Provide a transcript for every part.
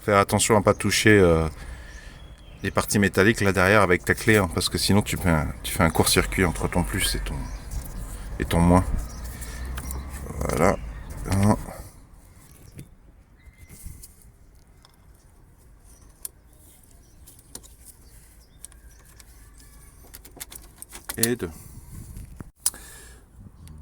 Faire attention à ne pas toucher les parties métalliques là derrière avec ta clé, hein, parce que sinon tu fais un court-circuit entre ton plus et ton moins. Voilà. Un. Et deux.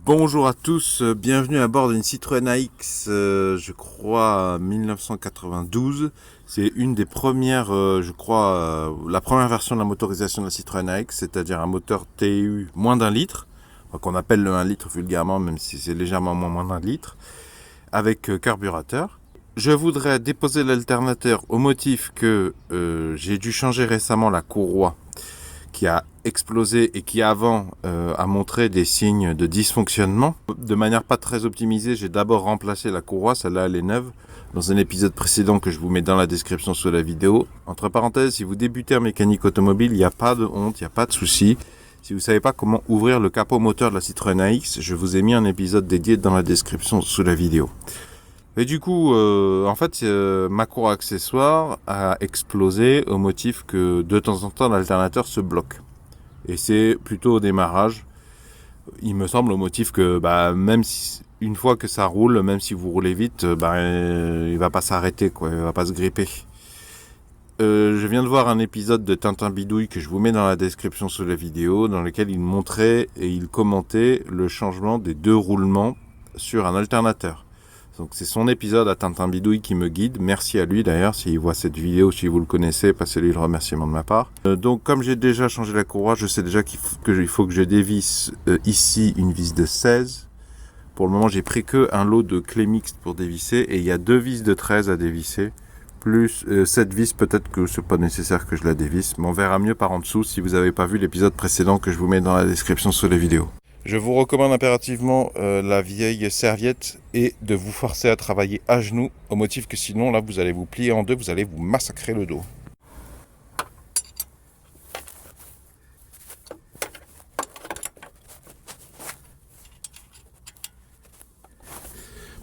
Bonjour à tous, bienvenue à bord d'une Citroën AX, je crois 1992. C'est une des premières, la première version de la motorisation de la Citroën AX, c'est-à-dire un moteur TU moins d'un litre, qu'on appelle le 1 litre vulgairement, même si c'est légèrement moins d'un litre, avec carburateur. Je voudrais déposer l'alternateur au motif que j'ai dû changer récemment la courroie qui a explosé et qui avant a montré des signes de dysfonctionnement. De manière pas très optimisée, j'ai d'abord remplacé la courroie, celle-là elle est neuve, dans un épisode précédent que je vous mets dans la description sous la vidéo. Entre parenthèses, si vous débutez en mécanique automobile, il n'y a pas de honte, il n'y a pas de souci. Si vous ne savez pas comment ouvrir le capot moteur de la Citroën AX, je vous ai mis un épisode dédié dans la description sous la vidéo. Et du coup, ma courroie accessoire a explosé au motif que de temps en temps l'alternateur se bloque. Et c'est plutôt au démarrage, il me semble, au motif que même si, une fois que ça roule, même si vous roulez vite, il va pas s'arrêter, quoi, il va pas se gripper. Je viens de voir un épisode de Tintin Bidouille que je vous mets dans la description sous la vidéo, dans lequel il montrait et il commentait le changement des deux roulements sur un alternateur. Donc c'est son épisode à Tintin Bidouille qui me guide. Merci à lui d'ailleurs, s'il voit cette vidéo, si vous le connaissez, passez-lui le remerciement de ma part. Donc comme j'ai déjà changé la courroie, je sais déjà qu'il faut que je dévisse ici une vis de 16. Pour le moment, j'ai pris que un lot de clés mixtes pour dévisser et il y a 2 vis de 13 à dévisser. Plus cette vis, peut-être que c'est pas nécessaire que je la dévisse, mais on verra mieux par en dessous si vous n'avez pas vu l'épisode précédent que je vous mets dans la description sous la vidéo. Je vous recommande impérativement la vieille serviette et de vous forcer à travailler à genoux, au motif que sinon, là, vous allez vous plier en deux, vous allez vous massacrer le dos.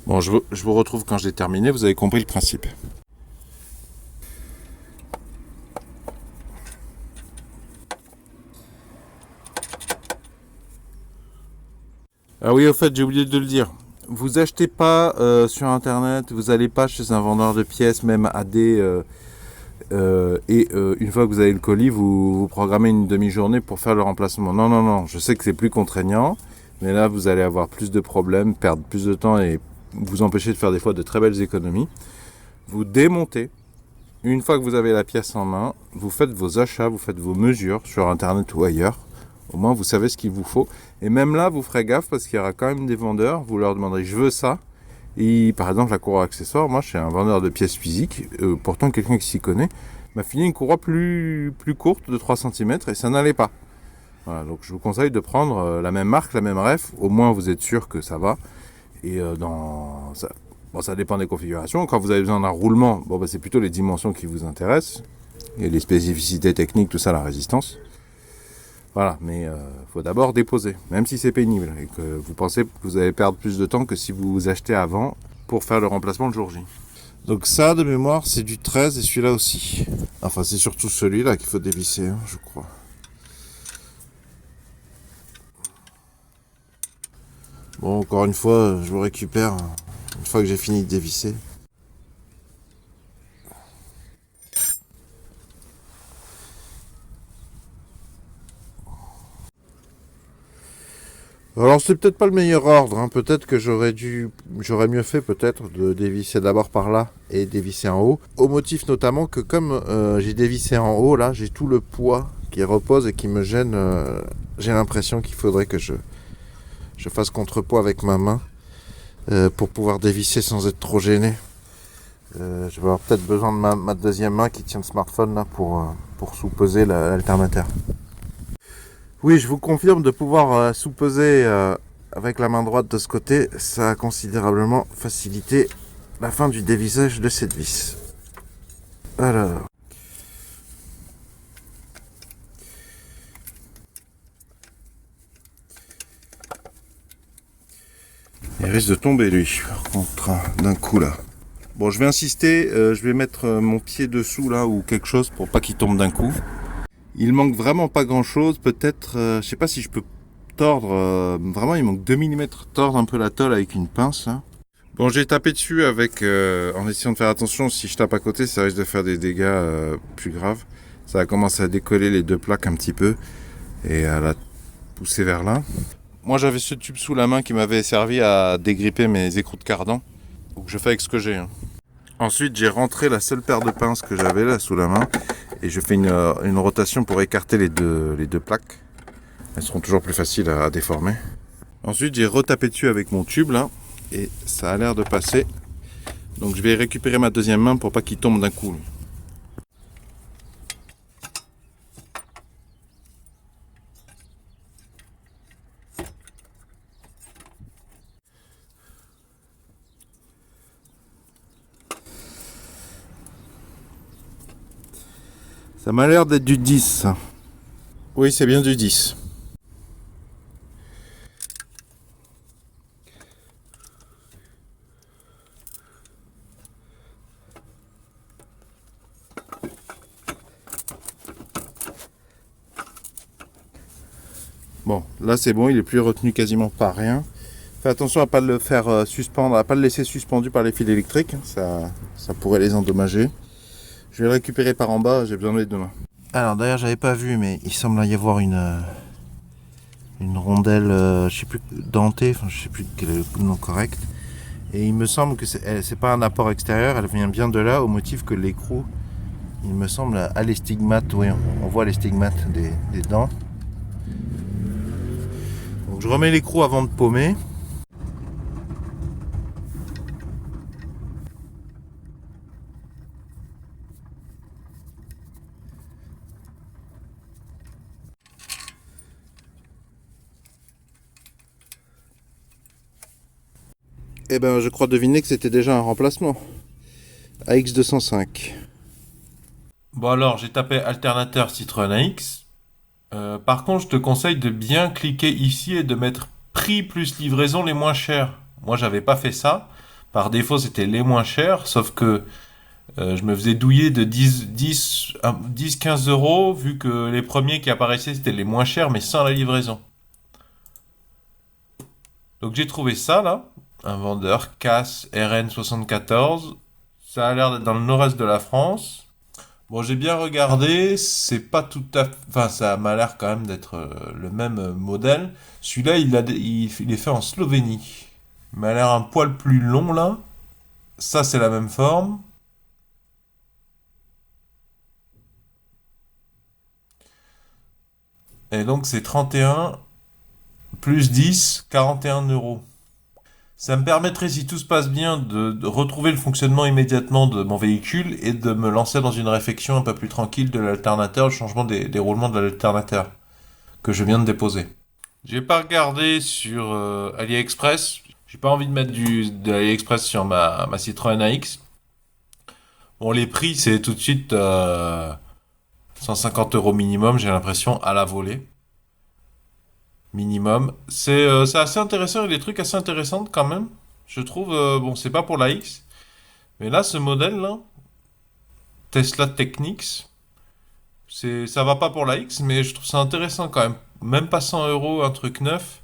Bon, je vous retrouve quand j'ai terminé, vous avez compris le principe. Ah oui, au fait, j'ai oublié de le dire. Vous achetez pas sur internet, vous n'allez pas chez un vendeur de pièces, même AD, une fois que vous avez le colis, vous programmez une demi-journée pour faire le remplacement. Non, je sais que c'est plus contraignant, mais là vous allez avoir plus de problèmes, perdre plus de temps et vous empêcher de faire des fois de très belles économies. Vous démontez, une fois que vous avez la pièce en main, vous faites vos achats, vous faites vos mesures sur internet ou ailleurs. Au moins, vous savez ce qu'il vous faut. Et même là, vous ferez gaffe parce qu'il y aura quand même des vendeurs. Vous leur demanderez, je veux ça. Et par exemple, la courroie accessoire, moi, je suis un vendeur de pièces physiques. Pourtant, quelqu'un qui s'y connaît m'a filé une courroie plus courte de 3 cm et ça n'allait pas. Voilà, donc je vous conseille de prendre la même marque, la même ref. Au moins, vous êtes sûr que ça va. Et ça dépend des configurations. Quand vous avez besoin d'un roulement, c'est plutôt les dimensions qui vous intéressent. Et les spécificités techniques, tout ça, la résistance. Voilà, mais faut d'abord déposer, même si c'est pénible et que vous pensez que vous allez perdre plus de temps que si vous achetez avant pour faire le remplacement le jour J. Donc ça, de mémoire, c'est du 13 et celui-là aussi. Enfin, c'est surtout celui-là qu'il faut dévisser, hein, je crois. Bon, encore une fois, je vous récupère une fois que j'ai fini de dévisser. Alors c'est peut-être pas le meilleur ordre, hein. Peut-être que j'aurais mieux fait peut-être de dévisser d'abord par là et dévisser en haut. Au motif notamment que comme j'ai dévissé en haut, là j'ai tout le poids qui repose et qui me gêne. J'ai l'impression qu'il faudrait que je fasse contrepoids avec ma main pour pouvoir dévisser sans être trop gêné. Je vais avoir peut-être besoin de ma deuxième main qui tient le smartphone là pour sous-peser l'alternateur. Oui, je vous confirme de pouvoir sous-peser avec la main droite de ce côté. Ça a considérablement facilité la fin du dévissage de cette vis. Alors. Il risque de tomber lui, par contre, d'un coup là. Bon, je vais insister, je vais mettre mon pied dessous là ou quelque chose pour pas qu'il tombe d'un coup. Il manque vraiment pas grand chose, peut-être, je sais pas si je peux tordre, vraiment il manque 2 mm, tordre un peu la tôle avec une pince là. Bon, j'ai tapé dessus avec, en essayant de faire attention, si je tape à côté ça risque de faire des dégâts plus graves. Ça va commencer à décoller les deux plaques un petit peu et à la pousser vers là. Moi j'avais ce tube sous la main qui m'avait servi à dégripper mes écrous de cardan. Donc je fais avec ce que j'ai. Ensuite j'ai rentré la seule paire de pinces que j'avais là sous la main et je fais une rotation pour écarter les deux plaques. Elles seront toujours plus faciles à déformer. Ensuite j'ai retapé dessus avec mon tube là et ça a l'air de passer. Donc je vais récupérer ma deuxième main pour pas qu'il tombe d'un coup. Ça m'a l'air d'être du 10. Oui, c'est bien du 10. Bon, là c'est bon, il est plus retenu quasiment par rien. Fais attention à pas le faire suspendre, à pas le laisser suspendu par les fils électriques, ça pourrait les endommager. Je vais le récupérer par en bas, j'ai besoin de les deux mains. Alors d'ailleurs j'avais pas vu, mais il semble y avoir une rondelle, je sais plus, dentée, enfin je sais plus quel est le nom correct. Et il me semble que c'est pas un apport extérieur, elle vient bien de là, au motif que l'écrou, il me semble, a les stigmates, oui, on voit les stigmates des dents. Donc je remets l'écrou avant de paumer. Eh ben, je crois deviner que c'était déjà un remplacement. AX205. Bon alors, j'ai tapé alternateur Citroën AX. Par contre, je te conseille de bien cliquer ici et de mettre prix plus livraison les moins chers. Moi, j'avais pas fait ça. Par défaut, c'était les moins chers, sauf que je me faisais douiller de 15 euros, vu que les premiers qui apparaissaient, c'était les moins chers, mais sans la livraison. Donc j'ai trouvé ça, là. Un vendeur, CAS RN74. Ça a l'air d'être dans le nord-est de la France. Bon, j'ai bien regardé, c'est pas tout à fait... Enfin, ça m'a l'air quand même d'être le même modèle. Celui-là, il est fait en Slovénie. Il m'a l'air un poil plus long, là. Ça, c'est la même forme. Et donc, c'est 31 plus 10, 41 euros. Ça me permettrait, si tout se passe bien, de retrouver le fonctionnement immédiatement de mon véhicule et de me lancer dans une réflexion un peu plus tranquille de l'alternateur, le changement des roulements de l'alternateur que je viens de déposer. J'ai pas regardé sur AliExpress. J'ai pas envie de mettre de AliExpress sur ma Citroën AX. Bon, les prix, c'est tout de suite 150 euros minimum, j'ai l'impression, à la volée. Minimum. C'est assez intéressant, il y a des trucs assez intéressants quand même. Je trouve, bon, c'est pas pour la X. Mais là, ce modèle-là, Tesla Technics, ça va pas pour la X, mais je trouve ça intéressant quand même. Même pas 100 euros, un truc neuf.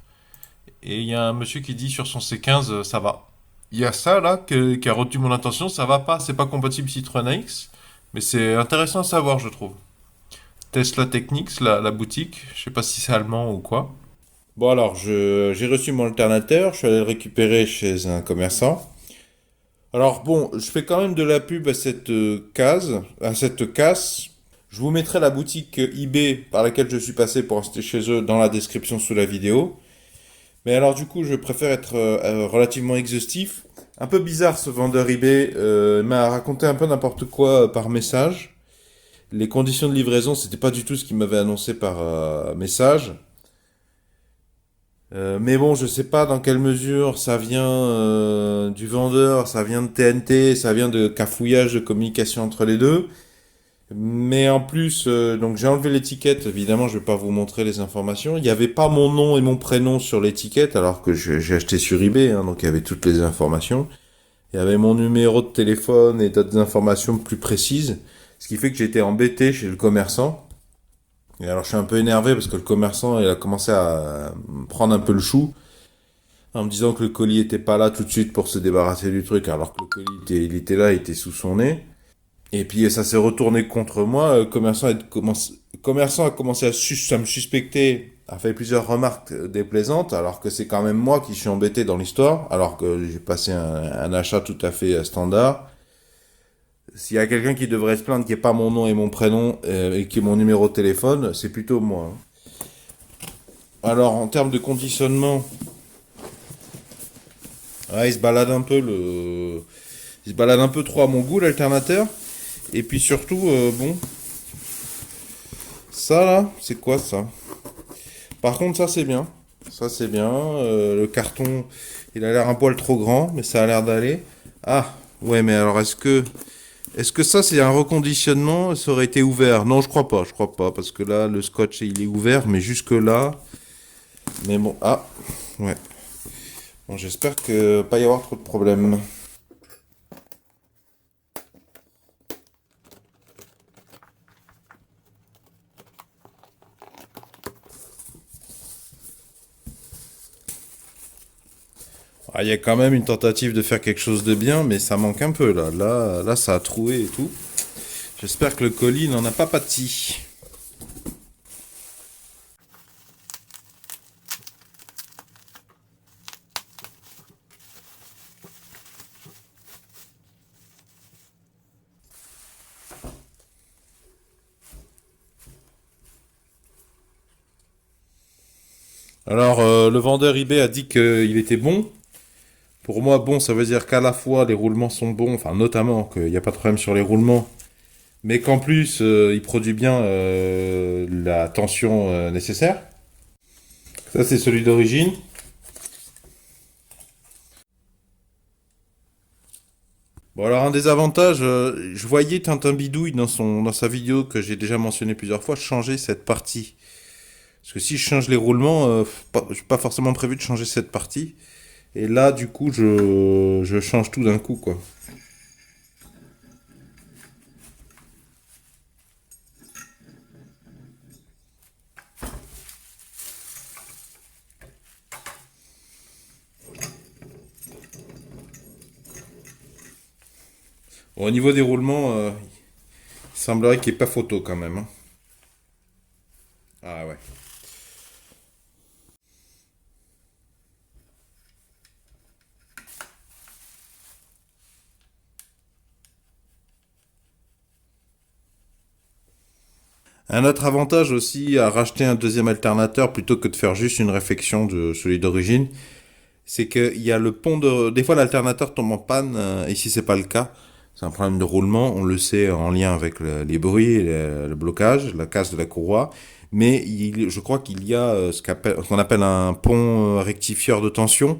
Et il y a un monsieur qui dit sur son C15, ça va. Il y a ça là qui a retenu mon attention, ça va pas, c'est pas compatible Citroën AX. Mais c'est intéressant à savoir, je trouve. Tesla Technics, la boutique, je sais pas si c'est allemand ou quoi. Bon alors, j'ai reçu mon alternateur, je suis allé le récupérer chez un commerçant. Alors bon, je fais quand même de la pub à cette à cette casse. Je vous mettrai la boutique eBay par laquelle je suis passé pour acheter chez eux dans la description sous la vidéo. Mais alors du coup, je préfère être relativement exhaustif. Un peu bizarre ce vendeur eBay, m'a raconté un peu n'importe quoi par message. Les conditions de livraison, c'était pas du tout ce qu'il m'avait annoncé par message. Mais bon, je sais pas dans quelle mesure ça vient du vendeur, ça vient de TNT, ça vient de cafouillage de communication entre les deux. Mais en plus, donc j'ai enlevé l'étiquette, évidemment je vais pas vous montrer les informations. Il n'y avait pas mon nom et mon prénom sur l'étiquette, alors que j'ai acheté sur eBay, hein, donc il y avait toutes les informations. Il y avait mon numéro de téléphone et d'autres informations plus précises. Ce qui fait que j'ai été embêté chez le commerçant. Et alors je suis un peu énervé parce que le commerçant il a commencé à me prendre un peu le chou en me disant que le colis était pas là tout de suite pour se débarrasser du truc alors que le colis il était là, il était sous son nez. Et puis ça s'est retourné contre moi. Le commerçant a commencé à me suspecter, a fait plusieurs remarques déplaisantes, alors que c'est quand même moi qui suis embêté dans l'histoire, alors que j'ai passé un achat tout à fait standard. S'il y a quelqu'un qui devrait se plaindre qui n'est pas mon nom et mon prénom et qui est mon numéro de téléphone, c'est plutôt moi, hein. Alors en termes de conditionnement, il se balade un peu il se balade un peu trop à mon goût l'alternateur. Et puis surtout, bon, ça là, c'est quoi ça? Par contre, ça c'est bien. Ça c'est bien. Le carton, il a l'air un poil trop grand, mais ça a l'air d'aller. Ah, ouais, mais alors est-ce que ça c'est un reconditionnement? Ça aurait été ouvert? Non, je crois pas, parce que là le scotch il est ouvert, mais jusque là. Mais bon, ah, ouais. Bon, j'espère que pas y avoir trop de problèmes. Ah, il y a quand même une tentative de faire quelque chose de bien, mais ça manque un peu là. Là, ça a troué et tout. J'espère que le colis n'en a pas pâti. Alors, le vendeur eBay a dit qu'il était bon. Pour moi, bon, ça veut dire qu'à la fois les roulements sont bons, enfin notamment qu'il n'y a pas de problème sur les roulements, mais qu'en plus il produit bien la tension nécessaire. Ça, c'est celui d'origine. Bon, alors un des avantages, je voyais Tintin Bidouille dans sa vidéo que j'ai déjà mentionné plusieurs fois, changer cette partie. Parce que si je change les roulements, j'ai pas forcément prévu de changer cette partie. Et là, du coup, je change tout d'un coup, quoi. Bon, au niveau des roulements, il semblerait qu'il n'y ait pas photo quand même, hein. Ah ouais. Un autre avantage aussi à racheter un deuxième alternateur plutôt que de faire juste une réfection de celui d'origine, c'est qu'il y a le pont de. Des fois, l'alternateur tombe en panne, et si c'est pas le cas, c'est un problème de roulement, on le sait en lien avec les bruits, le blocage, la casse de la courroie. Mais je crois qu'il y a ce qu'on appelle un pont rectifieur de tension.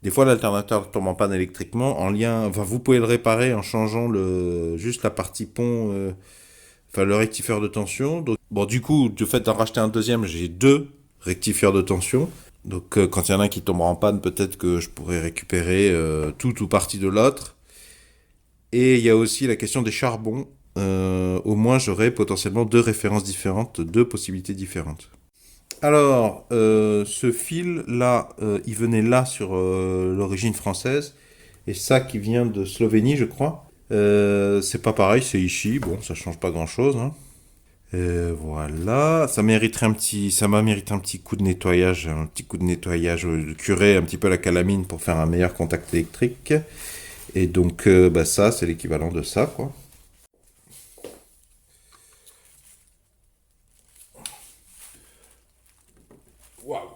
Des fois, l'alternateur tombe en panne électriquement, en lien. Enfin, vous pouvez le réparer en changeant juste la partie pont, enfin le rectifieur de tension. Donc, bon, du coup, du fait d'en racheter un deuxième, j'ai deux rectifieurs de tension. Donc quand il y en a un qui tombera en panne, peut-être que je pourrais récupérer tout ou partie de l'autre. Et il y a aussi la question des charbons. Au moins, j'aurai potentiellement deux références différentes, deux possibilités différentes. Alors, ce fil-là, il venait là sur l'origine française. Et ça qui vient de Slovénie, je crois. C'est pas pareil, c'est Ichi. Bon, ça change pas grand-chose, hein. Voilà, ça m'a mérité un petit coup de nettoyage de curer un petit peu la calamine pour faire un meilleur contact électrique. Et donc, bah ça, c'est l'équivalent de ça, quoi. Waouh.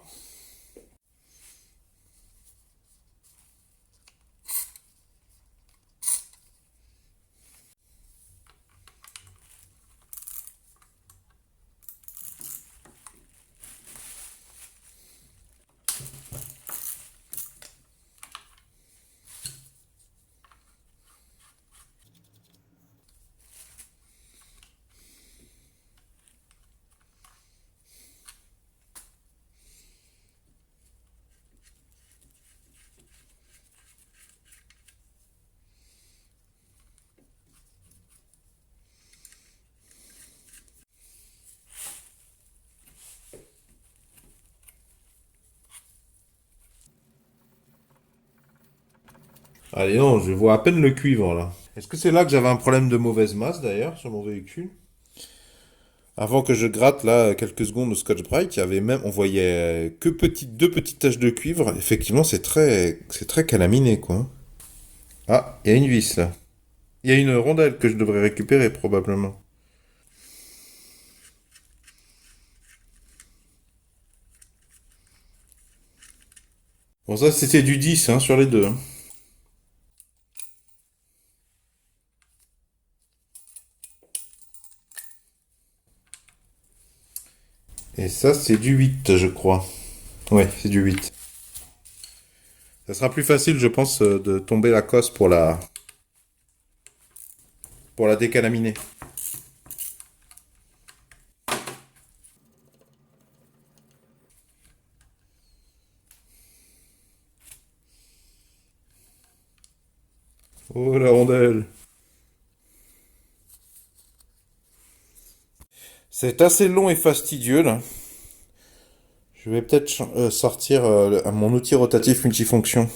Allez, non, je vois à peine le cuivre là. Est-ce que c'est là que j'avais un problème de mauvaise masse d'ailleurs sur mon véhicule? Avant que je gratte là quelques secondes au Scotch-Brite, il y avait même, on voyait que deux petites taches de cuivre. Effectivement, c'est très calaminé quoi. Ah, il y a une vis là. Il y a une rondelle que je devrais récupérer probablement. Bon, ça c'était du 10 hein, sur les deux, hein. Et ça c'est du 8 je crois. Ouais, c'est du 8. Ça sera plus facile, je pense, de tomber la cosse pour la décalaminer. Oh la rondelle. C'est assez long et fastidieux là. Je vais peut-être sortir mon outil rotatif multifonction.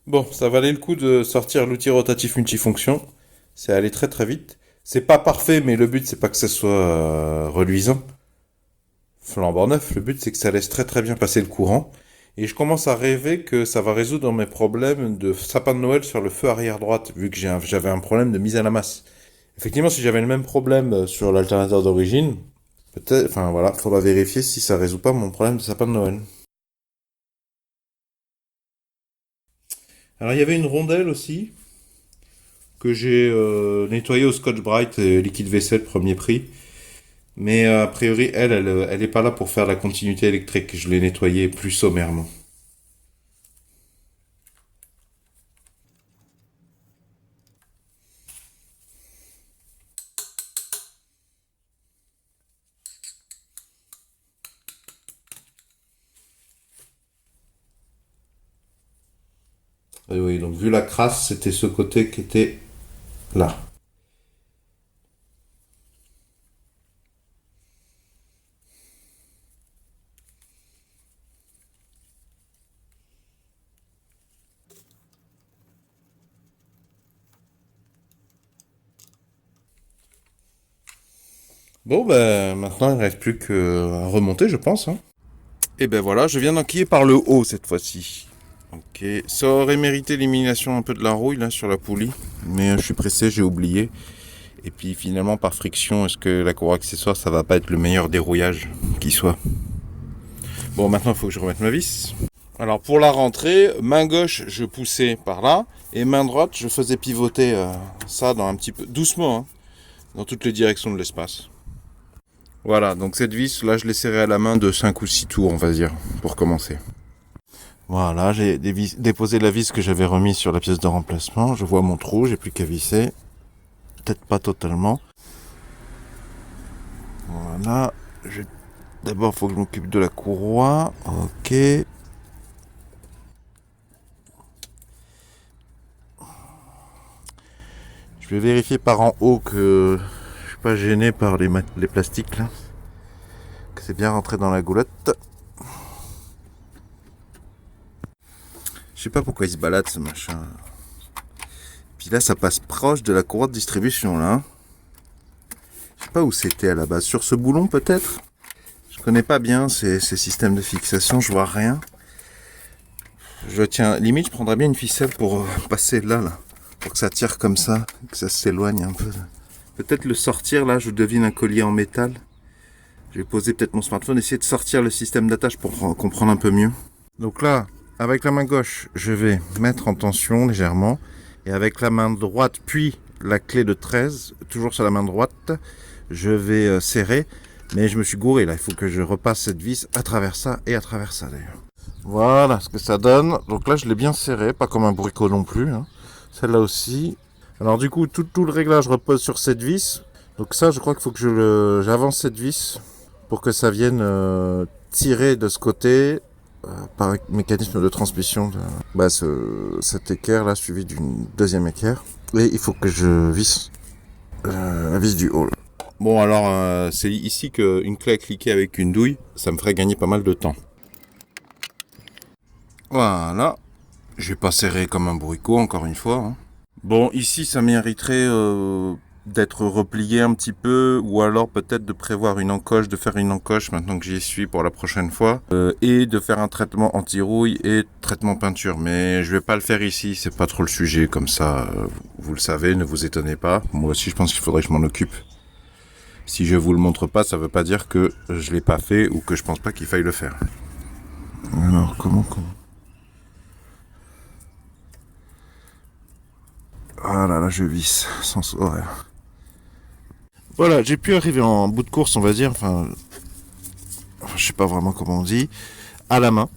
Bon, ça valait le coup de sortir l'outil rotatif multifonction. C'est allé très très vite. C'est pas parfait, mais le but c'est pas que ça soit reluisant, flambant neuf. Le but c'est que ça laisse très très bien passer le courant. Et je commence à rêver que ça va résoudre mes problèmes de sapin de Noël sur le feu arrière droite, vu que j'avais un problème de mise à la masse. Effectivement, si j'avais le même problème sur l'alternateur d'origine, peut-être, enfin voilà, faudra vérifier si ça résout pas mon problème de sapin de Noël. Alors il y avait une rondelle aussi que j'ai nettoyée au Scotch-Brite liquide vaisselle premier prix. Mais a priori, elle est pas là pour faire la continuité électrique. Je l'ai nettoyée plus sommairement. Et oui, donc vu la crasse, c'était ce côté qui était là. Bon, ben maintenant, il ne reste plus qu'à remonter, je pense, hein. Et ben voilà, je viens d'enquiller par le haut cette fois-ci. Ok, ça aurait mérité l'élimination un peu de la rouille là sur la poulie, mais je suis pressé, j'ai oublié. Et puis finalement, par friction, est-ce que la courroie accessoire, ça va pas être le meilleur dérouillage qui soit? Bon, maintenant, il faut que je remette ma vis. Alors pour la rentrée, main gauche, je poussais par là, et main droite, je faisais pivoter ça dans un petit peu doucement, hein, dans toutes les directions de l'espace. Voilà, donc cette vis, là, je l'ai serrée à la main de 5 ou 6 tours, on va dire, pour commencer. Voilà, j'ai déposé la vis que j'avais remise sur la pièce de remplacement. Je vois mon trou, j'ai plus qu'à visser. Peut-être pas totalement. Voilà, d'abord, il faut que je m'occupe de la courroie. Ok. Je vais vérifier par en haut que je suis pas gêné par les plastiques là. Que c'est bien rentré dans la goulotte. Je sais pas pourquoi il se balade ce machin. Puis là ça passe proche de la courroie de distribution là. Je sais pas où c'était à la base. Sur ce boulon peut-être. Je connais pas bien ces systèmes de fixation, je vois rien. Tiens, limite je prendrais bien une ficelle pour passer là. Pour que ça tire comme ça, que ça s'éloigne un peu. Peut-être le sortir là, je devine un collier en métal. Je vais poser peut-être mon smartphone, essayer de sortir le système d'attache pour comprendre un peu mieux. Donc là, avec la main gauche, je vais mettre en tension légèrement. Et avec la main droite, puis la clé de 13, toujours sur la main droite, je vais serrer. Mais je me suis gouré là, il faut que je repasse cette vis à travers ça et à travers ça d'ailleurs. Voilà ce que ça donne. Donc là je l'ai bien serré, pas comme un bourricot non plus. Hein. Celle-là aussi. Alors du coup tout le réglage repose sur cette vis. Donc ça je crois qu'il faut que j'avance cette vis pour que ça vienne tirer de ce côté par mécanisme de transmission cet équerre là suivi d'une deuxième équerre. Et il faut que je visse la vis du haut. Là. Bon alors c'est ici qu'une clé à cliquer avec une douille, ça me ferait gagner pas mal de temps. Voilà, je vais pas serrer comme un bourricot encore une fois. Hein. Bon ici ça mériterait d'être replié un petit peu ou alors peut-être de prévoir une encoche, de faire une encoche maintenant que j'y suis pour la prochaine fois et de faire un traitement anti-rouille et traitement peinture. Mais je vais pas le faire ici, c'est pas trop le sujet comme ça, vous le savez, ne vous étonnez pas. Moi aussi je pense qu'il faudrait que je m'en occupe. Si je vous le montre pas, ça veut pas dire que je l'ai pas fait ou que je pense pas qu'il faille le faire. Alors, comment Ah là là, je visse, sens horaire. Voilà, j'ai pu arriver en bout de course, on va dire, enfin je sais pas vraiment comment on dit, à la main.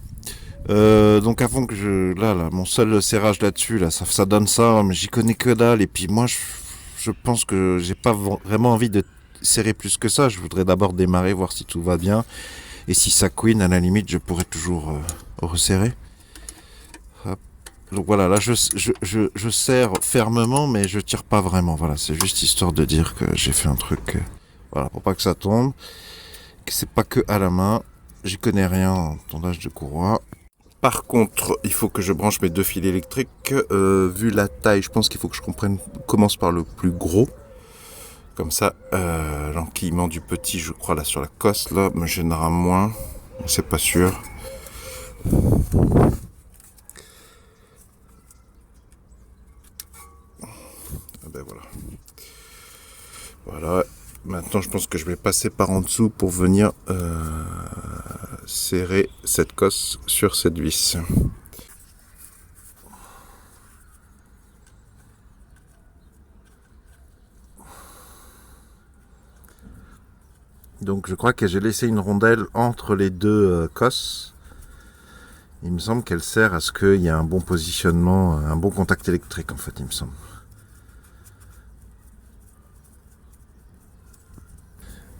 Donc avant que là, mon seul serrage là-dessus, là, ça donne ça, mais j'y connais que dalle. Et puis moi, je pense que j'ai pas vraiment envie de serrer plus que ça. Je voudrais d'abord démarrer, voir si tout va bien. Et si ça couine, à la limite, je pourrais toujours resserrer. Hop. Donc voilà, là je serre fermement, mais je tire pas vraiment. Voilà, c'est juste histoire de dire que j'ai fait un truc, voilà, pour pas que ça tombe. Que c'est pas que à la main. J'y connais rien en tondage de courroie. Par contre, il faut que je branche mes deux fils électriques. Vu la taille, je pense qu'il faut que je commence par le plus gros. Comme ça, l'enquillement du petit, je crois, là sur la cosse, là, me gênera moins. C'est pas sûr. Ah ben voilà. Voilà. Maintenant, je pense que je vais passer par en dessous pour venir serrer cette cosse sur cette vis. Donc je crois que j'ai laissé une rondelle entre les deux cosses. Il me semble qu'elle sert à ce qu'il y ait un bon positionnement, un bon contact électrique en fait, il me semble.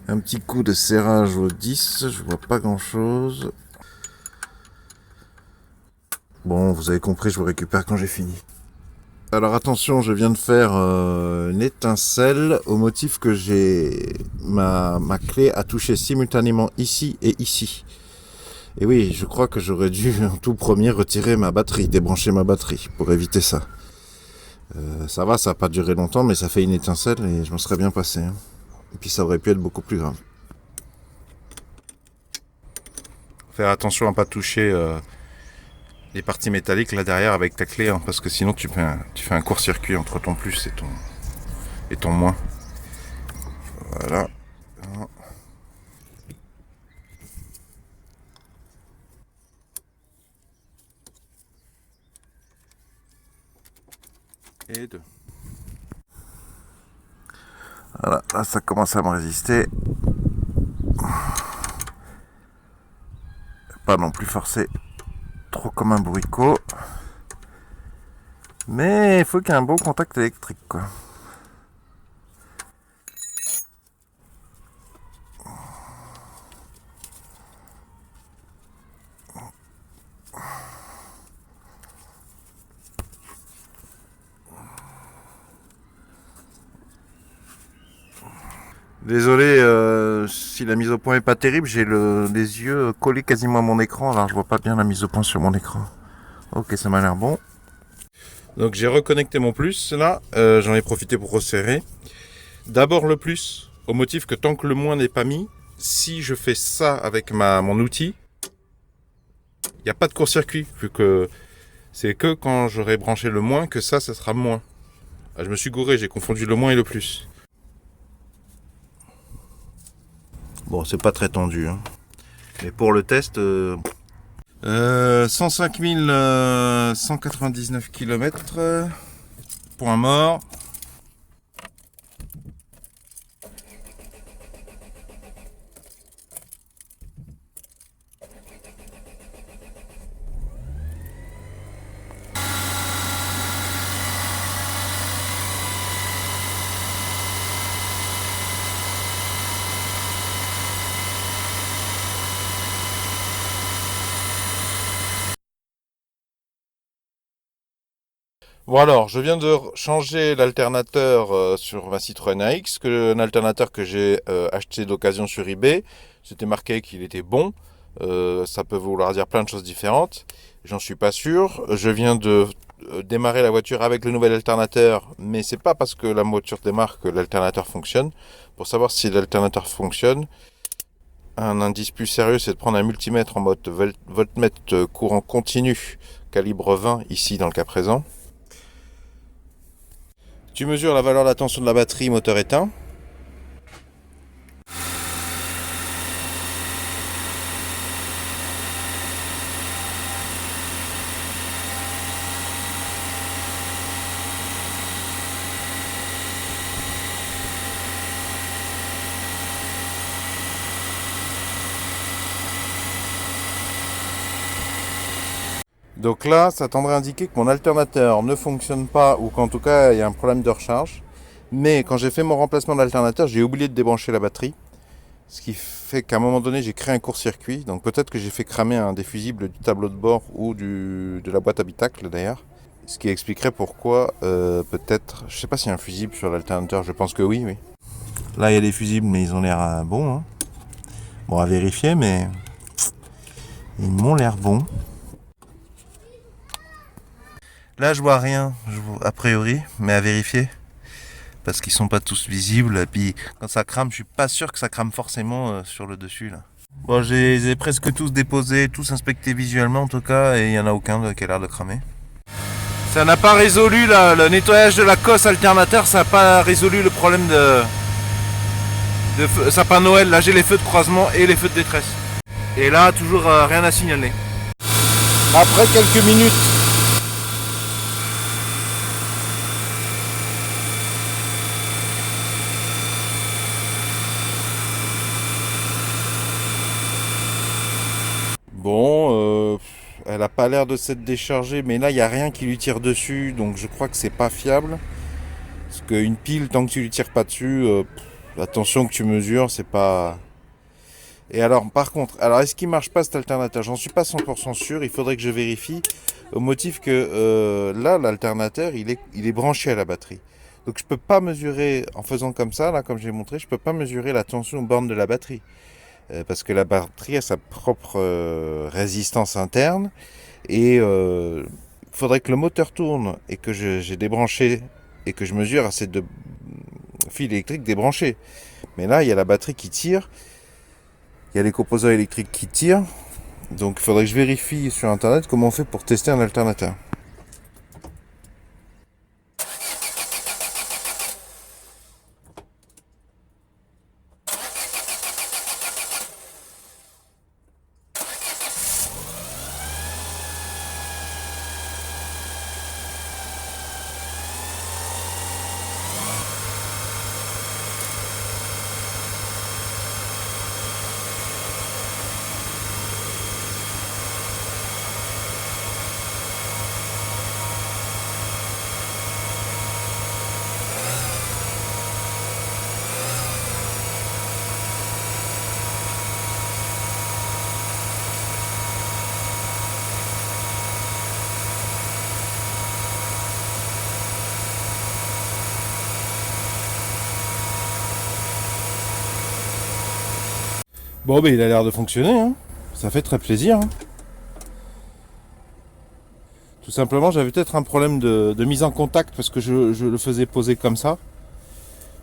Un petit coup de serrage au 10, je vois pas grand chose. Bon, vous avez compris, je vous récupère quand j'ai fini. Alors attention, je viens de faire une étincelle au motif que j'ai ma clé a touché simultanément ici et ici. Et oui, je crois que j'aurais dû en tout premier retirer ma batterie, débrancher ma batterie pour éviter ça. Ça va, ça n'a pas duré longtemps, mais ça fait une étincelle et je m'en serais bien passé. Hein. Et puis ça aurait pu être beaucoup plus grave. Faire attention à ne pas toucher les parties métalliques là derrière avec ta clé, hein, parce que sinon tu fais un court-circuit entre ton plus et ton moins. Voilà. Et deux. Voilà, là ça commence à me résister. Pas non plus forcé trop comme un bourricot. Mais il faut qu'il y ait un bon contact électrique, quoi. Désolé si la mise au point est pas terrible, j'ai les yeux collés quasiment à mon écran, alors je vois pas bien la mise au point sur mon écran. Ok, ça m'a l'air bon. Donc j'ai reconnecté mon plus là, j'en ai profité pour resserrer. D'abord le plus, au motif que tant que le moins n'est pas mis, si je fais ça avec mon outil, il n'y a pas de court-circuit, vu que c'est que quand j'aurai branché le moins que ça sera moins. Ah, je me suis gouré, j'ai confondu le moins et le plus. Bon, c'est pas très tendu, hein. Mais pour le test, 105 199 km, point mort. Bon alors, je viens de changer l'alternateur sur ma Citroën AX, un alternateur que j'ai acheté d'occasion sur eBay. C'était marqué qu'il était bon. Ça peut vouloir dire plein de choses différentes. J'en suis pas sûr. Je viens de démarrer la voiture avec le nouvel alternateur, mais c'est pas parce que la voiture démarre que l'alternateur fonctionne. Pour savoir si l'alternateur fonctionne, un indice plus sérieux, c'est de prendre un multimètre en mode voltmètre courant continu, calibre 20 ici dans le cas présent. Tu mesures la valeur de la tension de la batterie moteur éteint. Donc là, ça tendrait à indiquer que mon alternateur ne fonctionne pas ou qu'en tout cas, il y a un problème de recharge. Mais quand j'ai fait mon remplacement d'alternateur, j'ai oublié de débrancher la batterie. Ce qui fait qu'à un moment donné, j'ai créé un court-circuit. Donc peut-être que j'ai fait cramer un des fusibles du tableau de bord ou de la boîte habitacle d'ailleurs. Ce qui expliquerait pourquoi peut-être... Je sais pas s'il y a un fusible sur l'alternateur, je pense que oui, oui. Là, il y a des fusibles, mais ils ont l'air bons. Hein. Bon, à vérifier, mais... Ils m'ont l'air bons. Là, je vois rien, a priori, mais à vérifier. Parce qu'ils sont pas tous visibles. Et puis, quand ça crame, je suis pas sûr que ça crame forcément sur le dessus, là. Bon, je les ai presque tous déposés, tous inspectés visuellement en tout cas, et il y en a aucun qui a l'air de cramer. Ça n'a pas résolu, là, le nettoyage de la cosse alternateur, ça n'a pas résolu le problème de sapin Noël. Là, j'ai les feux de croisement et les feux de détresse. Et là, toujours rien à signaler. Après quelques minutes, bon, elle a pas l'air de s'être déchargée, mais là il n'y a rien qui lui tire dessus, donc je crois que c'est pas fiable. Parce qu'une pile, tant que tu lui tires pas dessus, la tension que tu mesures, c'est pas. Et alors, par contre, est-ce qu'il marche pas cet alternateur? J'en suis pas 100% sûr, il faudrait que je vérifie. Au motif que là, l'alternateur, il est branché à la batterie. Donc je peux pas mesurer, en faisant comme ça, là, comme j'ai montré, je peux pas mesurer la tension aux bornes de la batterie. Parce que la batterie a sa propre résistance interne et il faudrait que le moteur tourne et que j'ai débranché et que je mesure assez de fils électriques débranchés. Mais là, il y a la batterie qui tire, il y a les composants électriques qui tirent, donc il faudrait que je vérifie sur internet comment on fait pour tester un alternateur. Bon, ben il a l'air de fonctionner, hein. Ça fait très plaisir. Hein. Tout simplement, j'avais peut-être un problème de mise en contact parce que je le faisais poser comme ça.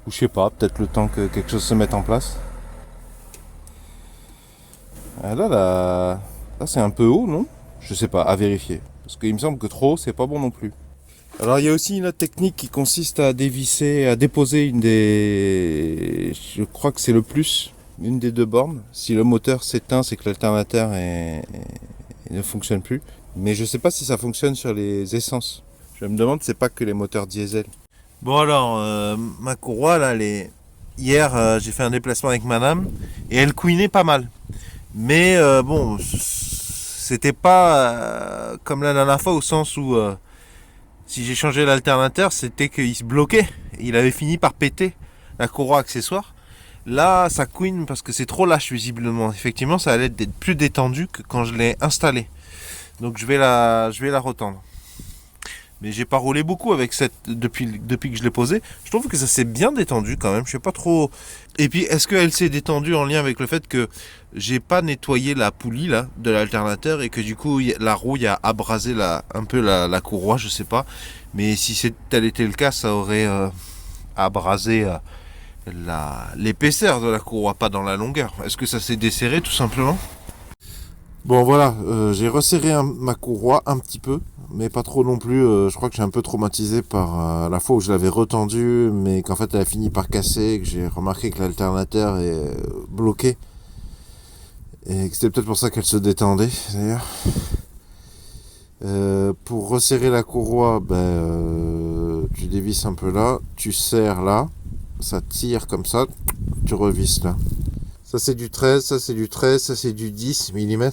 Ou je sais pas, peut-être le temps que quelque chose se mette en place. Ah, là, c'est un peu haut, non? Je sais pas, à vérifier. Parce qu'il me semble que trop haut, c'est pas bon non plus. Alors il y a aussi une autre technique qui consiste à dévisser, à déposer une des... Je crois que c'est le plus, une des deux bornes. Si le moteur s'éteint, c'est que l'alternateur ne fonctionne plus. Mais je sais pas si ça fonctionne sur les essences. Je me demande, c'est pas que les moteurs diesel. Bon alors, ma courroie là, hier j'ai fait un déplacement avec madame et elle couinait pas mal. Mais bon, c'était pas comme la dernière fois au sens où si j'ai changé l'alternateur, c'était qu'il se bloquait. Il avait fini par péter la courroie accessoire. Là, ça couine parce que c'est trop lâche visiblement. Effectivement, ça allait être plus détendu que quand je l'ai installé. Donc je vais la retendre. Mais j'ai pas roulé beaucoup avec cette depuis que je l'ai posée. Je trouve que ça s'est bien détendu quand même. Je sais pas trop. Et puis est-ce qu'elle s'est détendue en lien avec le fait que j'ai pas nettoyé la poulie là de l'alternateur et que du coup la rouille a abrasé un peu la courroie, je sais pas. Mais si tel était le cas, ça aurait abrasé l'épaisseur de la courroie, pas dans la longueur. Est-ce que ça s'est desserré tout simplement? Bon voilà, j'ai resserré ma courroie un petit peu, mais pas trop non plus. Je crois que j'ai un peu traumatisé par la fois où je l'avais retendue, mais qu'en fait elle a fini par casser, que j'ai remarqué que l'alternateur est bloqué, et que c'était peut-être pour ça qu'elle se détendait d'ailleurs. Pour resserrer la courroie, tu dévisses un peu là, tu serres là, ça tire comme ça, tu revisses là. Ça c'est du 13, ça c'est du 13, ça c'est du 10 mm.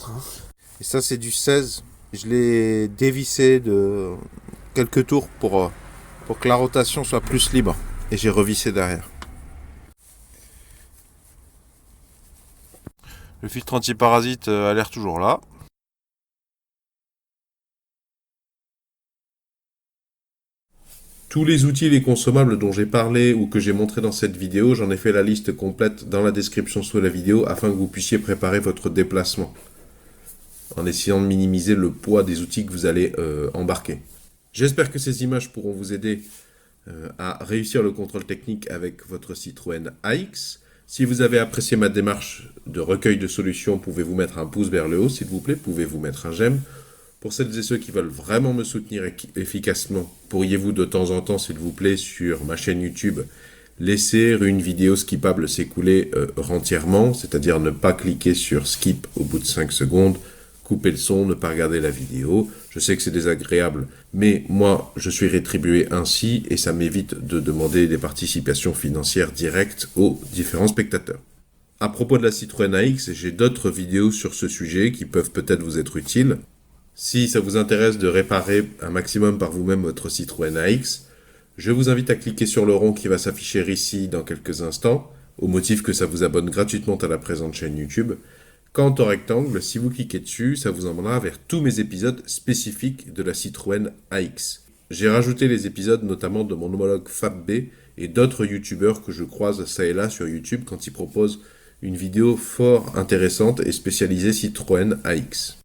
Et ça c'est du 16. Je l'ai dévissé de quelques tours pour que la rotation soit plus libre. Et j'ai revissé derrière. Le filtre antiparasite a l'air toujours là. Tous les outils et les consommables dont j'ai parlé ou que j'ai montré dans cette vidéo, j'en ai fait la liste complète dans la description sous la vidéo afin que vous puissiez préparer votre déplacement en essayant de minimiser le poids des outils que vous allez embarquer. J'espère que ces images pourront vous aider à réussir le contrôle technique avec votre Citroën AX. Si vous avez apprécié ma démarche de recueil de solutions, pouvez-vous mettre un pouce vers le haut, s'il vous plaît, pouvez-vous mettre un j'aime. Pour celles et ceux qui veulent vraiment me soutenir efficacement, pourriez-vous de temps en temps, s'il vous plaît, sur ma chaîne YouTube, laisser une vidéo skippable s'écouler entièrement, c'est-à-dire ne pas cliquer sur skip au bout de 5 secondes, couper le son, ne pas regarder la vidéo. Je sais que c'est désagréable, mais moi, je suis rétribué ainsi et ça m'évite de demander des participations financières directes aux différents spectateurs. À propos de la Citroën AX, j'ai d'autres vidéos sur ce sujet qui peuvent peut-être vous être utiles. Si ça vous intéresse de réparer un maximum par vous-même votre Citroën AX, je vous invite à cliquer sur le rond qui va s'afficher ici dans quelques instants, au motif que ça vous abonne gratuitement à la présente chaîne YouTube. Quant au rectangle, si vous cliquez dessus, ça vous emmènera vers tous mes épisodes spécifiques de la Citroën AX. J'ai rajouté les épisodes notamment de mon homologue FabB et d'autres youtubeurs que je croise ça et là sur YouTube quand ils proposent une vidéo fort intéressante et spécialisée Citroën AX.